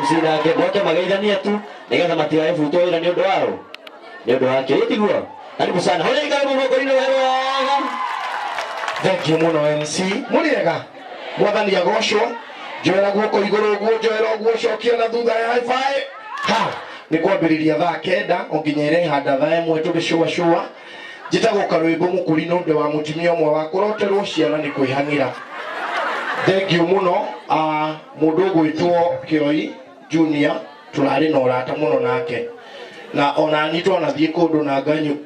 MC nake moke mageithania tu nigetha matigae futo ira ni undu wao ni undu wake itiguo karibu sana hore karibu moko-ini wega thank you muno MC muriega mwathani agocwo njoera guoko iguru guo njoera guo cokia na thutha ya high five ha ni kwambiriria thaa kenda onginyere handa thaa imwe tugicua njitagwo karwimbo mukuri no nde wa mutimia omwe wa kuroterwo ciana ni kwihangira thank you muno mundu gwitwo Kioi Junior turari na urata muno nake na ona nitwo na thie kundu na nganyu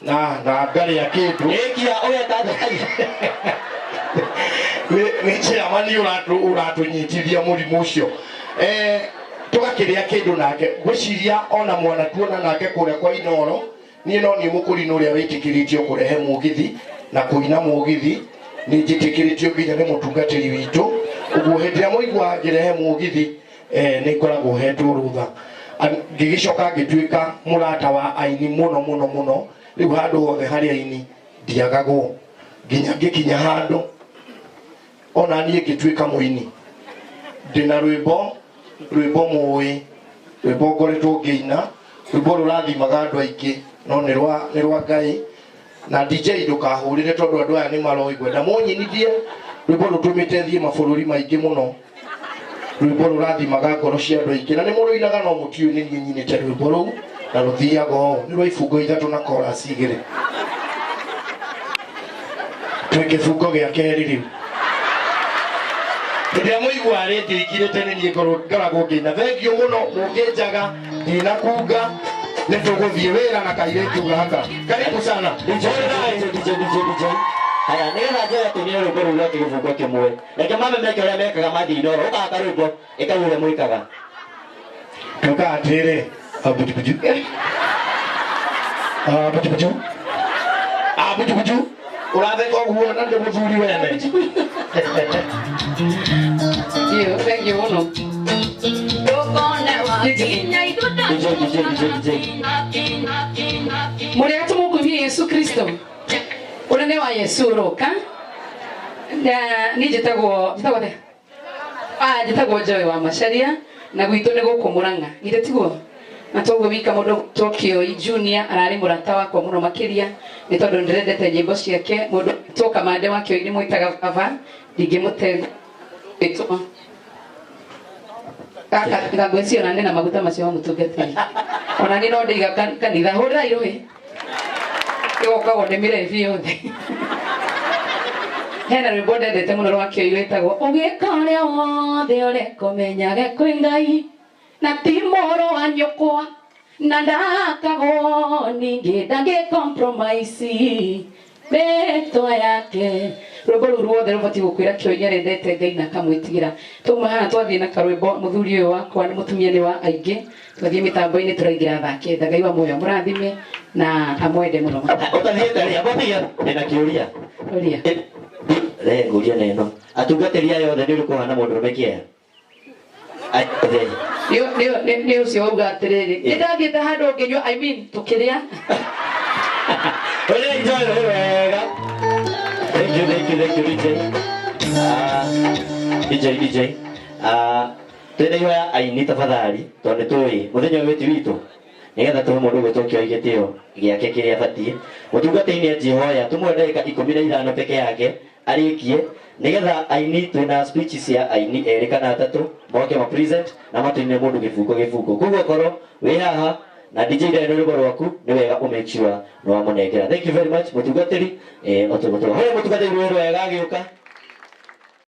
na ngari ya kindu ikia oya tata ni chairman uratunyitithia murimu ucio tugakiria kindu nake gwiciria ona mwana tuona nake kuria kwa Inoro ni no ni mukuri no ria witikiritio kurehe mugithi na kuina mugithi ni njitikiritio nginya ni mutungatiri witu uguo hendia muigwa ngirehe mugithi ni ngoragwo hetwo rutha ngigicoka ngituika murata wa aini muno riu handu hothe hari aini ndiagagwo nginya ngikinya handu ona nie ngituika muini ndina rwimbo muwi rwimbo ngoretwo ngiina rwimbo rurathimaga andu aingi no ni rwa Ngai na DJ ndukahurire tondu andu aya ni maroigwe na munyinithie rwimbo rutumite thie mabururi maingi muno rwimbo rurathimaga ngoro cia andu aingi na ni muruinaga no mutiyo ni nyinite rwimbo ru na ruthiaga o ni rwa ifungo ithatu na chorus igiri tweke fungo gia keri riu ndia muigwa redio ikirite ni ngoragwo ngina thengio muno munginjaga ndina kuga ni tuguthie wira na kairetu gaka karibu sana DJ haya nena njoya tunio rwimbo rũu rwa kĩgĩbungo kĩmwe reke mame meke ũrĩa mekaga mathiĩ Inoro ũgaka rwimbo ĩkaure mũikaga tuka atĩrĩ buju uratheka ũguo na ndĩ mũthuri wene thank you muno muri atumukumia Yesu Kristo urene wa Yesu roka ni jitagwo Joy wa Macharia na gwitu ni guku Murang'a ire tiguo na togo wika mundu Tokyo Junior arari murata wakwa muno makiria ni tondu ndirendete nyimbo ciake mundu toka mande wa Kioi ni mwitaga ava ndingimute eto kaka ngweci ona ndina maguta macio mutungatiri ona ni no ndiga kanitha hurira irohi yoka ni mirevi yothe hena rwimbo ndendete muno rwa Kioi wetagwo ugikaria wothe urekomenyage kwi Ngai na ti moro wa nyukwa na ndakagwo ningi ndangi compromise beto yake rwimbo rũu ruothe rũbatiĩ gũkwĩra Kioi nĩarendete Ngai na akamwĩtigĩra tuma hana twathiĩ na karwĩmbo mũthuri ũyũ wakwa nĩ mũtumia nĩ wa aingĩ twathiĩ mĩtambo-inĩ tũraingĩra thake Ngai wa muoyo mũrathime na amwende mũno ũtathiĩte rĩa mũthia ndĩna kĩũria ũria ngũria neno atungatĩri aya othe nĩ ũrĩkũ hana mũndũrũme kĩeha nĩ ũcio wauga atĩrĩrĩ nĩndathiĩte handũ ngĩnyua tũkĩrĩa ũrĩa enjoy wega thank you DJ twĩna ihoya aini tafadhali tondũ nĩtũĩ mũthenya ũyũ wĩti witũ nigetha tũhe mũndũ gwĩtwo Kioi gĩtĩo gĩake kĩrĩa abatiĩ mũtungatĩri nĩanjĩhoya tũmwe ndagĩka 15 peke yake arĩkie nigetha aini twĩna speech cia aini erĩ kana atatũ moke ma present na matũine mũndũ gĩbungo koguo korwo wĩ haha na DJ Deno rwimbo rwaku nĩ wega make sure no amũnengera thank you very much mũtungatĩri otogotoga hoya mũtungatĩri wega agĩũka